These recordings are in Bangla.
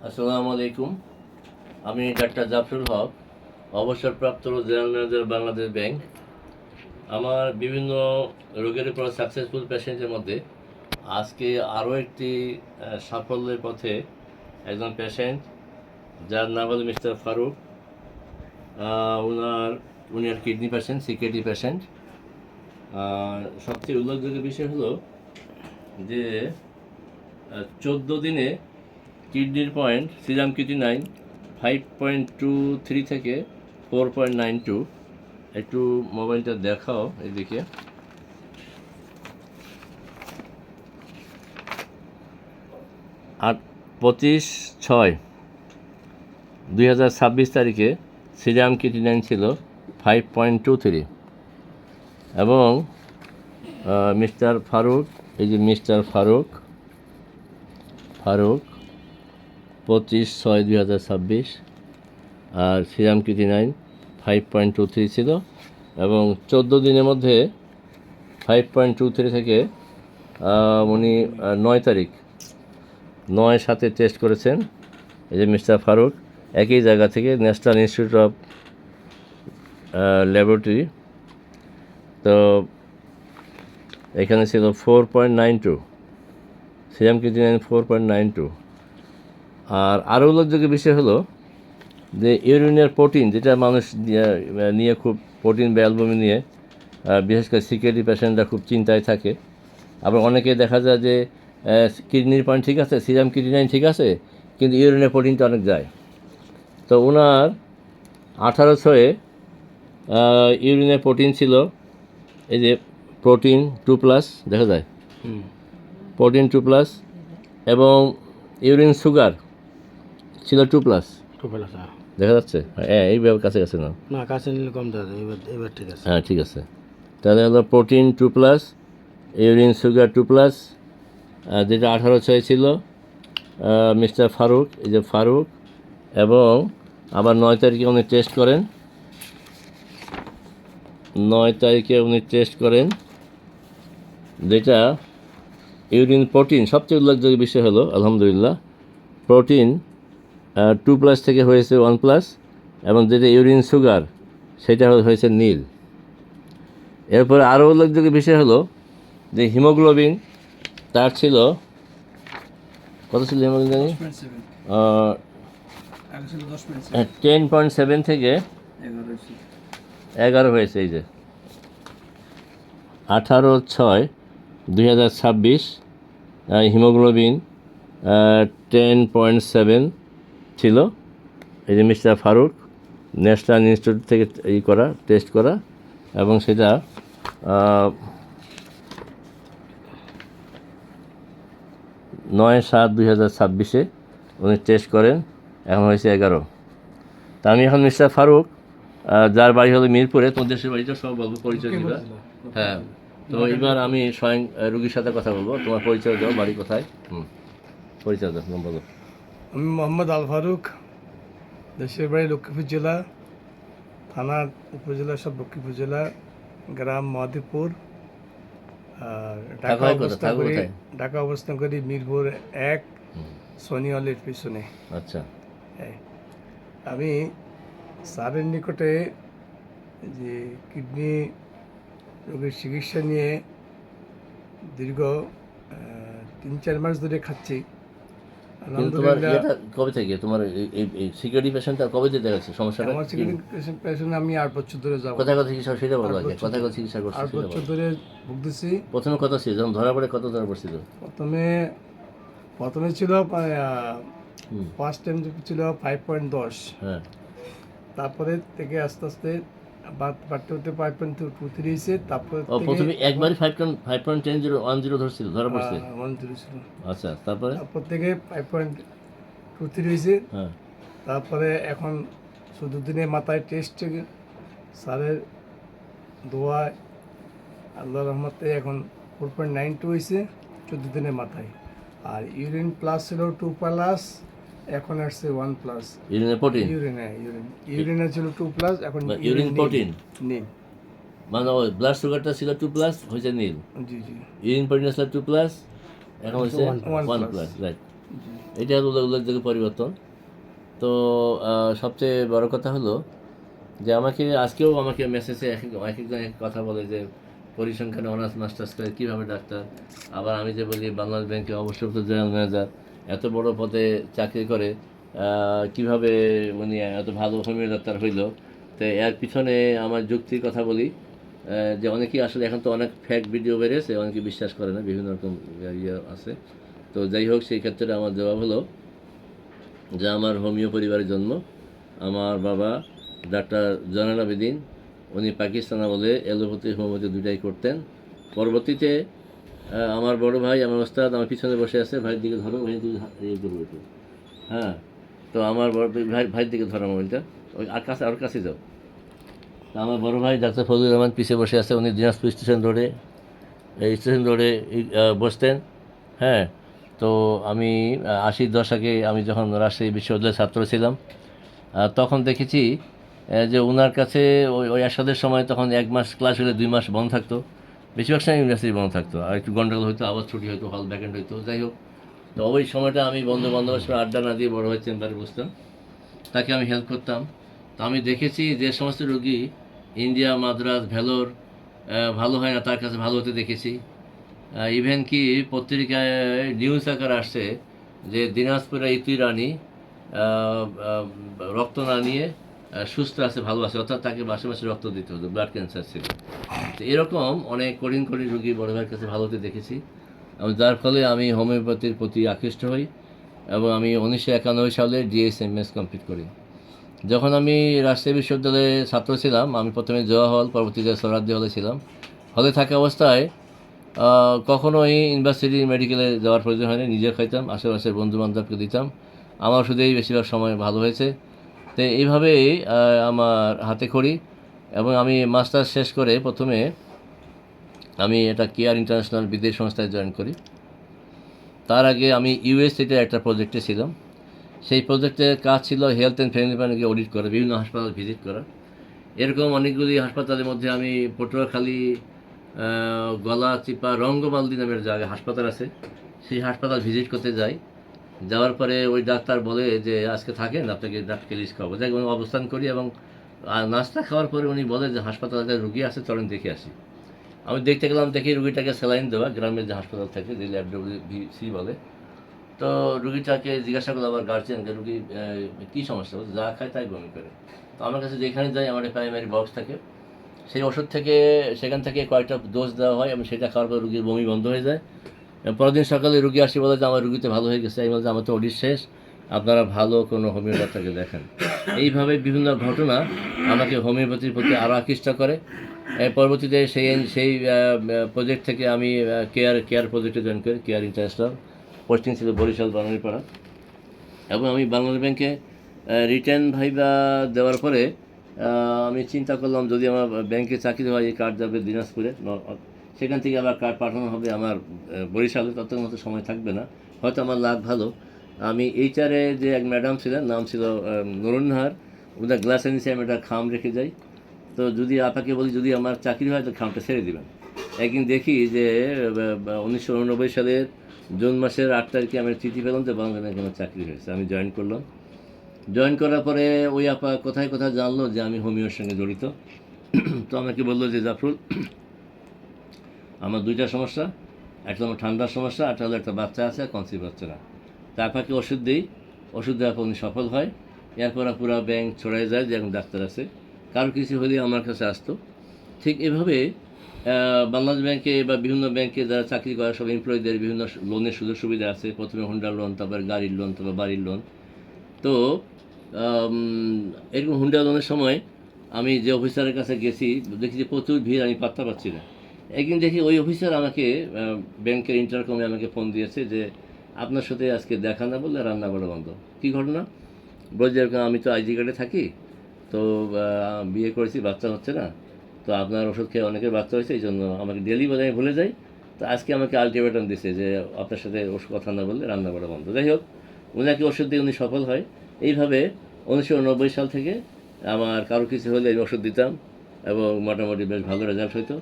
আসসালামু আলাইকুম। আমি ডাক্তার জাফরুল হক, অবসরপ্রাপ্ত জেনারেল ম্যানেজার বাংলাদেশ ব্যাংক। আমার বিভিন্ন রোগের উপর সাকসেসফুল পেশেন্টের মধ্যে আজকে আরও একটি সাফল্যের পথে একজন পেশেন্ট, যার নাম হলো মিস্টার ফারুক। উনি আর কিডনি পেশেন্ট, সিকেডি পেশেন্ট। সবচেয়ে উল্লেখযোগ্য বিষয় হলো যে 14 দিনে কিডনির পয়েন্ট সিরাম কিডনি 5.23 থেকে 4.92। একটু মোবাইলটা দেখাও এদিকে। 25/6/2026 তারিখে সিরাম কিডনি ছিল 5.23 এবং মিস্টার ফারুক, এই যে মিস্টার ফারুক 25/6/2026 আর সিরাম কিডনি 5.23 ছিল এবং 14 দিনের মধ্যে 5.23 থেকে উনি 9 তারিখ 9/7 টেস্ট করেছেন। এই যে মিস্টার ফারুক, একই জায়গা থেকে ন্যাশনাল ইনস্টিটিউট অফ ল্যাবরেটরি। তো এখানে ছিল 4.92, সিরাম কিডনি 4.92। আর আরও উল্লেখযোগ্য বিষয় হলো যে ইউরিনের প্রোটিন, যেটা মানুষ নিয়ে খুব প্রোটিন বা অ্যালবুমিন নিয়ে বিশেষ করে সিকেডি পেশেন্টরা খুব চিন্তায় থাকে। আবার অনেকে দেখা যায় যে কিডনির পয়েন্ট ঠিক আছে, সিরাম কিডনি ঠিক আছে, কিন্তু ইউরিনের প্রোটিনটা অনেক যায়। তো ওনার 18/6 ইউরিনের প্রোটিন ছিল, এই যে প্রোটিন 2+, দেখা যায় প্রোটিন 2+, এবং ইউরিন সুগার ছিল 2+। দেখা যাচ্ছে? হ্যাঁ, এইভাবে কাছে কাছে না, কাছে নিলে কম দেওয়া যায়। এবার ঠিক আছে। হ্যাঁ, ঠিক আছে। তাহলে হলো প্রোটিন 2+, ইউরিন সুগার 2+, যেটা 18/6 ছিল মিস্টার ফারুক, এই যে ফারুক। এবং আবার 9 তারিখে উনি টেস্ট করেন, 9 তারিখে উনি টেস্ট করেন, যেটা ইউরিন প্রোটিন সবচেয়ে উল্লেখযোগ্য বিষয় হলো আলহামদুলিল্লাহ প্রোটিন 2+ থেকে হয়েছে 1+, এবং যেটা ইউরিন সুগার সেটা হয়েছে নীল। এরপরে আরও উল্লেখযোগ্য বিষয় হলো যে হিমোগ্লোবিন তার ছিল কত ছিল হিমোগ্লোবিন জানি 10.7 থেকে 11 হয়েছে। এই যে 18/6/2026 হিমোগ্লোবিন 10.7 ছিল। এই যে মিস্টার ফারুক ন্যাশনাল ইনস্টিটিউট থেকে টেস্ট করা, এবং সেটা 9/7/2026 উনি টেস্ট করেন, এখন হয়েছে 11। তা আমি এখন মিস্টার ফারুক, যার বাড়ি হলো মিরপুরে, তোর দেশের বাড়িটা সব বলবো, পরিচয় দিবা। হ্যাঁ, তো এবার আমি স্বয়ং রুগীর সাথে কথা বলবো। তোমার পরিচয় দাও, বাড়ি কোথায়? পরিচয় দাও, বলো। আমি মোহাম্মদ আল ফারুক, দেশের বাড়ি লক্ষ্মীপুর জেলা, থানা উপজেলা সব লক্ষ্মীপুর জেলা, গ্রাম মাদিপুর। আর ঢাকা অবস্থান করি মিরপুর 1 সোনিওয়ালের পিছনে। আচ্ছা, আমি স্যারের নিকটে যে কিডনি রোগের চিকিৎসা নিয়ে দীর্ঘ 3-4 মাস ধরে খাচ্ছি। কবে থেকে তোমার এই সিকিউরিটি পেশেন্টটা কবে থেকে দেখাচ্ছে সমস্যাটা? আমার সিকিউরিটি পেশেন্ট আমি 8 বছর ধরে যাব। কোথায় কোথায় চিকিৎসা সেটা বলো আগে। কোথায় কোথায় চিকিৎসা করছো 8 বছর ধরে ভুগতেছি। প্রথমে কত ছিল যখন ধরা পড়ে? কত ধরা পড়ছিল? প্রথমে ছিল ফার্স্ট টাইম ছিল 5.10। হ্যাঁ, তারপরে থেকে আস্তে আস্তে বাড়তে হতে 5.23 হয়েছে। তারপরে প্রথমে একবারই 5.10 ধরছিল, ধরা পড়ছে। 1.0 ছিল। আচ্ছা, তারপর থেকে 5.23 হয়েছে। হ্যাঁ, তারপরে এখন 14 দিনের মাথায় টেস্ট স্যারের দোয়ায় আল্লাহর রহমতে এখন 4.92 হয়েছে 14 দিনের মাথায়। আর ইউরিন প্লাস ছিল 2+, এখন আসছে 1+। ইউরিনের প্রোটিন, ইউরিনে ছিল 2+, এখন ইউরিন প্রোটিন নীল। মানে ওই ব্লাড সুগারটা ছিল 2+, হয়েছে নীল। জি জি। ইউরিন প্রোটিন ছিল 2+, এখন হয়েছে 1+, রাইট। এটা হলো উল্লেখযোগ্য পরিবর্তন। তো সবচেয়ে বড় কথা হলো যে আজকেও আমাকে মেসেজে এক একজন এক কথা বলে যে পরিসংখ্যানে অনার্স মাস্টার্স করে কীভাবে ডাক্তার। আবার আমি যে বলি বাংলাদেশ ব্যাংকে অবসরপ্রাপ্ত জেনারেল ম্যানেজার, এত বড় পদে চাকরি করে কীভাবে উনি এত ভালো হোমিও ডাক্তার হইল। তো এর পিছনে আমার যুক্তির কথা বলি যে অনেকেই আসলে এখন তো অনেক ফ্যাক ভিডিও বেরিয়েছে, অনেকে বিশ্বাস করে না, বিভিন্ন রকম ইয়ে আছে। তো যাই হোক, সেই ক্ষেত্রে আমার জবাব হলো যে আমার হোমিও পরিবারের জন্ম। আমার বাবা ডাক্তার জয়নাল আবেদিন, উনি পাকিস্তান আমলে অ্যালোপ্যাথি হোমিওপ্যাথি দুটাই করতেন। পরবর্তীতে আমার বড় ভাই, আমার ওস্তাদ আমার পিছনে বসে আছে, ভাইয়ের দিকে ধরো, ভাই দিকে ইয়ে করবো একটু। হ্যাঁ, তো আমার বড় ভাইয়ের দিকে ধরো মোবাইলটা, ওই আর কাছে যাও। তো আমার বড় ভাই ডাক্তার ফজলুর রহমান পিছিয়ে বসে আছে, উনি দিনাজপুর স্টেশন রোডে বসতেন। হ্যাঁ, তো আমি 80-র দশকে আমি যখন রাজশাহী বিশ্ববিদ্যালয়ের ছাত্র ছিলাম, তখন দেখেছি যে ওনার কাছে ওই এরশাদের সময় তখন 1 মাস ক্লাস হলে 2 মাস বন্ধ থাকতো, বেশিরভাগ সময় ইউনিভার্সিটি বন্ধ থাকতো, আর একটু গন্ডগোল হইতো, আবার ছুটি হইতো, হল ভ্যাকেন্ট হইতো। যাই হোক, তো ওই সময়টা আমি বন্ধু বান্ধবের সঙ্গে আড্ডা না দিয়ে বড় ভাই চেম্বারে বসতাম, তাকে আমি হেল্প করতাম। তো আমি দেখেছি যে সমস্ত রোগী ইন্ডিয়া, মাদ্রাজ, ভেলোর ভালো হয় না, তার কাছে ভালো হতে দেখেছি। ইভেন কি পত্রিকায় নিউজ আকার আসছে যে দিনাজপুরের ইতি রানী রক্ত না নিয়ে সুস্থ আছে, ভালো আছে, অর্থাৎ তাকে মাসে মাসে রক্ত দিতে হতো, ব্লাড ক্যান্সার ছিল। তো এরকম অনেক কঠিন কঠিন রোগী বড় ভাইয়ের কাছে ভালো হতে দেখেছি, এবং যার ফলে আমি হোমিওপ্যাথির প্রতি আকৃষ্ট হই, এবং আমি 1991 সালে ডিএসএমএস কমপ্লিট করি। যখন আমি রাজশাহী বিশ্ববিদ্যালয়ে ছাত্র ছিলাম, আমি প্রথমে জওয়া হল, পরবর্তীতে সোহরাওয়ার্দী হলে ছিলাম। হলে থাকা অবস্থায় কখনোই ইউনিভার্সিটি মেডিকেলে যাওয়ার প্রয়োজন হয়নি, নিজে খাইতাম, আশেপাশের বন্ধুবান্ধবকে দিতাম, আমার ওষুধেই বেশিরভাগ সময় ভালো হয়েছে। তো এইভাবেই আমার হাতে খড়ি। এবং আমি মাস্টার্স শেষ করে প্রথমে আমি এটা কেয়ার ইন্টারন্যাশনাল বিদেশ সংস্থায় জয়েন করি। তার আগে আমি ইউএসএতে একটা প্রজেক্টে ছিলাম। সেই প্রজেক্টের কাজ ছিল হেলথ অ্যান্ড ফ্যামিলি প্ল্যানিংকে অডিট করা, বিভিন্ন হাসপাতাল ভিজিট করা। এরকম অনেকগুলি হাসপাতালের মধ্যে আমি পটুয়াখালী, গলাচিপা, রঙ্গমালদী নামের জায়গায় হাসপাতাল আছে, সেই হাসপাতাল ভিজিট করতে যাই। যাওয়ার পরে ওই ডাক্তার বলে যে আজকে থাকেন, আপনাকে ডাক্তারকে লিস্ট খাওয়াবো। যাই আমি অবস্থান করি, এবং নাস্তা খাওয়ার পরে উনি বলে যে হাসপাতালে রুগী আছে, চলেন দেখে আসি। আমি দেখতে গেলাম, দেখি রুগীটাকে স্যালাইন দেওয়া, গ্রামের যে হাসপাতাল থাকে, যে LWVC বলে। তো রুগীটাকে জিজ্ঞাসা করলো আমার গার্জিয়ানকে, রুগী কী সমস্যা, বলছে যা খায় তাই বমি করে। তো আমার কাছে যেখানে যাই আমার প্রাইমারি বক্স থাকে, সেই ওষুধ থেকে সেখান থেকে কয়েকটা ডোজ দেওয়া হয়, এবং সেটা খাওয়ার পর রুগীর বমি বন্ধ হয়ে যায়। পরের দিন সকালে রুগী আসি বলে যে আমার রুগীতে ভালো হয়ে গেছে। আমি বলছি আমার তো অডিট শেষ, আপনারা ভালো কোনো হোমিও ডাক্তারকে দেখেন। এইভাবে বিভিন্ন ঘটনা আমাকে হোমিওপ্যাথির প্রতি আরও আকৃষ্ট করে। পরবর্তীতে সেই প্রজেক্ট থেকে আমি কেয়ার প্রজেক্টে জয়েন করি, কেয়ার ইন্টারন্যাশনাল। পোস্টিং ছিল বরিশাল বানারীপাড়া। এবং আমি বাংলাদেশ ব্যাংকে রিটার্ন ভাইবা দেওয়ার পরে আমি চিন্তা করলাম, যদি আমার ব্যাংকে চাকরি হয়, এই কার্ড যাবে দিনাজপুরে, সেখান থেকে আবার কার্ড পাঠানো হবে আমার বরিশালে, তত মতো সময় থাকবে না, হয়তো আমার লাভ ভালো। আমি এইচআরে যে এক ম্যাডাম ছিলেন, নাম ছিল নুরুন্নাহার, ওদের গ্লাসের নিচে আমি একটা খাম রেখে যাই। তো যদি আপনাকে বলি যদি আমার চাকরি হয় তো খামটা ছেড়ে দেবেন। একদিন দেখি যে 1989 সালের জুন মাসের 8 তারিখে আমি চিঠি পেলাম যে বাংলাদেশে আমার চাকরি হয়েছে। আমি জয়েন করলাম। জয়েন করার পরে ওই আপা কোথায় কোথায় জানলো যে আমি হোমিওর সঙ্গে জড়িত। তো আমাকে বললো যে জাফরুল, আমার 2টা সমস্যা, একটা আমার ঠান্ডার সমস্যা, একটা হলো একটা বাচ্চা আছে, কনসিভ হচ্ছে না। তা আপনাকে ওষুধ দিই, ওষুধ দেওয়ার পর উনি সফল হয়। এরপর পুরো ব্যাংক ছড়াই যায় যে এখন ডাক্তার আছে, কারো কিছু হলেই আমার কাছে আসতো। ঠিক এভাবে বাংলাদেশ ব্যাংকে বা বিভিন্ন ব্যাংকে যারা চাকরি করে সব এমপ্লয়ীদের বিভিন্ন লোনের সুযোগ সুবিধা আছে। প্রথমে হুন্ডা লোন, তারপর গাড়ির লোন, তারপর বাড়ির লোন। তো এরকম হুন্ডা লোনের সময় আমি যে অফিসারের কাছে গেছি, দেখি যে প্রচুর ভিড়, আমি পাত্তা পাচ্ছি না। একদিন দেখি ওই অফিসার আমাকে ব্যাংকের ইন্টারকমে আমাকে ফোন দিয়েছে যে আপনার সাথে আজকে দেখা না বললে রান্না করা বন্ধ। কী ঘটনা? বলছে এরকম, আমি তো আইজি কার্ডে থাকি, তো বিয়ে করেছি, বাচ্চা হচ্ছে না, তো আপনার ওষুধ খেয়ে অনেকের বাচ্চা হয়েছে, এই জন্য আমাকে ডেলি বলে আমি ভুলে যাই। তো আজকে আমাকে আলটিমেটাম দিছে যে আপনার সাথে ওষুধ কথা না বললে রান্না করা বন্ধ। যাই হোক, ওনাকে ওষুধ দিয়ে উনি সফল হয়। এইভাবে 1990 সাল থেকে আমার কারো কিছু হলে আমি ওষুধ দিতাম, এবং মোটামুটি বেশ ভালো রেজাল্ট হইতো।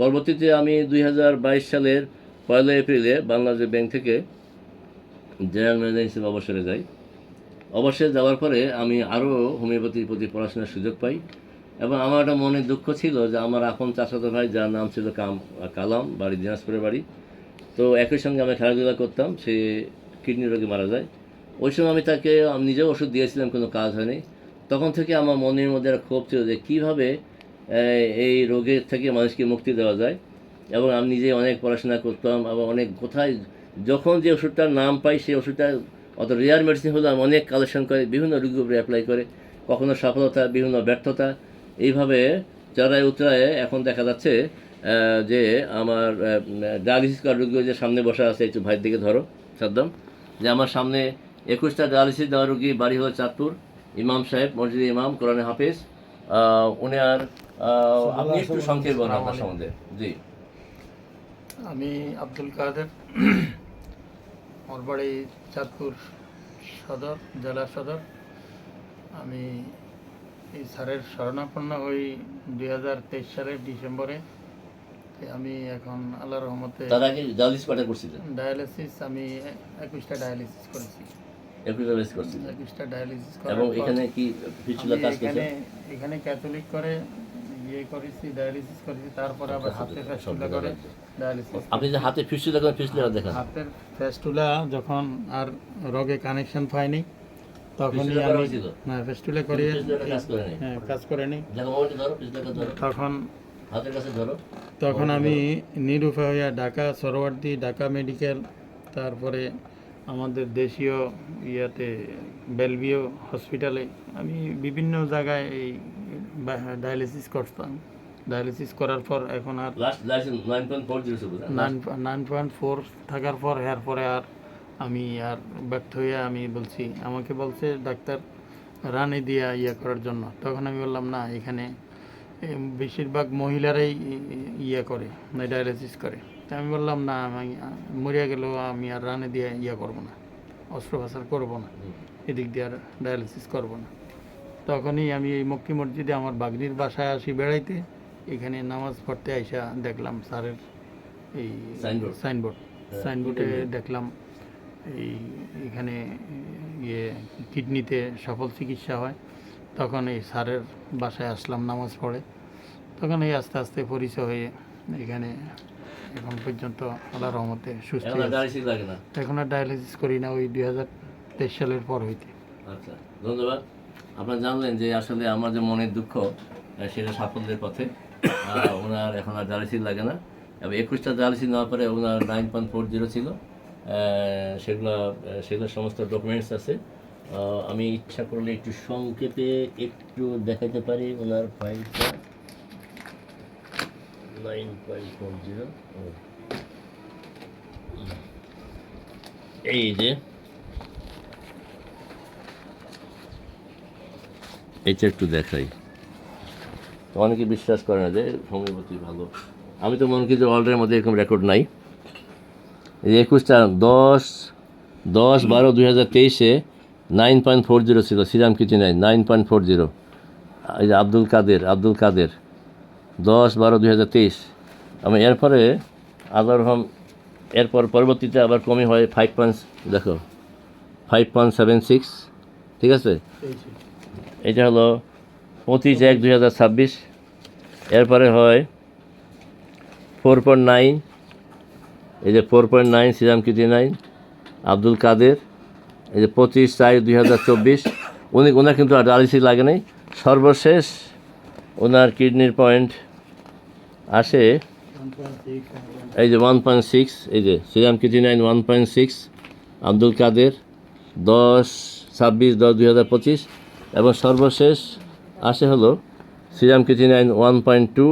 পরবর্তীতে আমি 2022 সালের 1 এপ্রিলে বাংলাদেশ ব্যাংক থেকে জেনারেল ম্যানেজার হিসেবে অবসরে যাই। অবসরে যাওয়ার পরে আমি আরও হোমিওপ্যাথির প্রতি পড়াশোনার সুযোগ পাই এবং আমার একটা মনে দুঃখ ছিল যে আমার আপন চাচাতো ভাই, যার নাম ছিল কালাম, বাড়ি দিনাজপুরের বাড়ি, তো একই সঙ্গে আমরা খেলাধুলা করতাম, সে কিডনি রোগে মারা যায়। ওই সময় আমি তাকে নিজেও ওষুধ দিয়েছিলাম, কোনো কাজ হয়নি। তখন থেকে আমার মনের মধ্যে একটা ক্ষোভ ছিল যে কীভাবে এই রোগের থেকে মানুষকে মুক্তি দেওয়া যায়। এবং আমি নিজে অনেক পড়াশোনা করতাম এবং অনেক কোথায় যখন যে ওষুধটার নাম পাই সেই ওষুধটা অত রেয়ার মেডিসিন হলে আমি অনেক কালেকশন করে বিভিন্ন রোগের উপরে অ্যাপ্লাই করে, কখনো সফলতা, বিভিন্ন ব্যর্থতা, এইভাবে চড়ায় উতরায় এখন দেখা যাচ্ছে যে আমার ডায়ালিসিস করার রোগী যে সামনে বসা আছে, একটু ভাইয়ের দিকে ধরো সাদ্দাম, যে আমার সামনে 21টা ডায়ালিসিস দেওয়া রোগী, বাড়ি হলো চাঁদপুর, ইমাম সাহেব, মসজিদে ইমাম, কোরআনে হাফেজ। উনি আর আপনি একটু সংক্ষেপ বলেন আপনার সম্বন্ধে। জি। আমি আব্দুল কাদের, আমার বাড়ি চাঁদপুর সদর, জেলা সদর। আমি এই স্যারের শরণাপন্ন হই 2023 সালের ডিসেম্বরে। আমি এখন আল্লাহর রহমতে তার আগে ডায়ালিসিস কটা করছিলেন? ডায়ালিসিস আমি 21টা ডায়ালিসিস করেছি। 21টা ডায়ালিসিস এবং এখানে কি ফিস্টুলা কাজ করছে? এখানে ক্যাথলিক করে করেছি, ডায়ালিসিস করেছি, তারপরে আবার হাতে ফেস্টুলা করে ডায়ালিসিস। আপনি যে হাতে ফিস্টুলা করেন, ফিস্টুলা দেখান। হাতের ফেস্টুলা যখন আর রোগে কানেকশন পাইনি তখনই আমি ফেস্টুলা করে কাজ করে নি। তখন আমি নিরুপায় হইয়া ঢাকা সরওয়ার্দী, ঢাকা মেডিকেল, তারপরে আমাদের দেশীয় বেলভিও হসপিটালে আমি বিভিন্ন জায়গায় এই ডায়ালিসিস করতাম। ডায়ালিসিস করার পর এখন আর 9.4 থাকার পর এরপরে আর আমি আর ব্যর্থ হয়ে আমি আমাকে বলছে ডাক্তার রানে দিয়া করার জন্য। তখন আমি বললাম না, এখানে বেশিরভাগ মহিলারাই করে, ডায়ালিসিস করে। তো আমি বললাম না, আমি মরিয়া গেলেও আমি আর রানে দিয়ে করবো না, অস্ত্রোপচার করবো না, এদিক দিয়ে আর ডায়ালিসিস করবো না। তখনই আমি এই মক্কি মসজিদে আমার বাগনির বাসায় আসি বেড়াইতে। এখানে নামাজ পড়তে আইসা দেখলাম স্যারের এই সাইনবোর্ডে দেখলাম এখানে কিডনিতে সফল চিকিৎসা হয়। তখন এই স্যারের বাসায় আসলাম নামাজ পড়ে। তখন এই আস্তে আস্তে পরিচয় হয়ে এখানে এখন পর্যন্ত আল্লাহর রহমতে সুস্থ। এখন আর ডায়ালিসিস করি না, ওই 2023 সালের পর হইতে। আচ্ছা, ধন্যবাদ। আপনারা জানলেন যে আসলে আমার যে মনের দুঃখ সেটা সাফল্যের পথে। ওনার এখন আর ডায়ালিসিস লাগে না এবং 21টা ডায়ালিসিস নেওয়ার পরে ওনার 9.40 ছিল। সেগুলো সমস্ত ডকুমেন্টস আছে। আমি ইচ্ছা করলে একটু সংক্ষেপে একটু দেখাতে পারি ওনার ফাইলটা। 9.40 এই যে এটা একটু দেখাই। অনেকে বিশ্বাস করে না যে হোমিওপ্যাথি ভালো। আমি তো মনে করি যে অলরেডের মধ্যে এরকম রেকর্ড নাই। এই 21টা 10/12/2023 9.40 ছিল, সিরাম কিটিনাইন 9.40। এই যে আব্দুল কাদের 10/12/2023। আমি এরপরে এরপর পরবর্তীতে আবার কমই হয় 5.76। ঠিক আছে, এটা হলো 25/1/2026। এরপরে হয় 4.9। এই যে 4.9 সিরাম কিটিনাইন আব্দুল কাদের। এই যে 25/4/2024। ওনার কিন্তু আর ডায়ালিসিস লাগে নাই। সর্বশেষ ওনার কিডনির পয়েন্ট আসে এই যে 1.6। এই যে সিরাম কিটিনাইন 1.6 আব্দুল কাদের 10/26/2025। এবং সর্বশেষ আসে হলো সিরাম কিটিনাইন 1.2।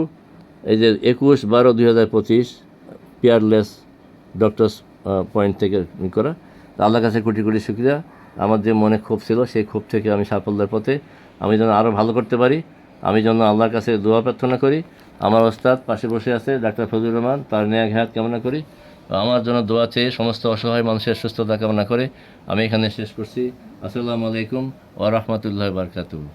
এই যে 21/12/2025 পিয়ারলেস ডক্টরস পয়েন্ট থেকে করা। আল্লাহর কাছে কোটি কোটি শুকরিয়া। আমার যে মনে ক্ষোভ ছিল সেই ক্ষোভ থেকে আমি সাফল্যের পথে। আমি যেন আরও ভালো করতে পারি, আমি যেন আল্লাহর কাছে দোয়া প্রার্থনা করি। আমার ওস্তাদ পাশে বসে আছে ডাক্তার ফজলুর রহমান, তার ন্যায় হায়াত কামনা করি। আমার জন্য দোয়া চেয়ে সমস্ত অসহায় মানুষের সুস্থতা কামনা করে আমি এখানে শেষ করছি। আসসালামু আলাইকুম ওয়া রাহমাতুল্লাহি ওয়া বারাকাতুহু।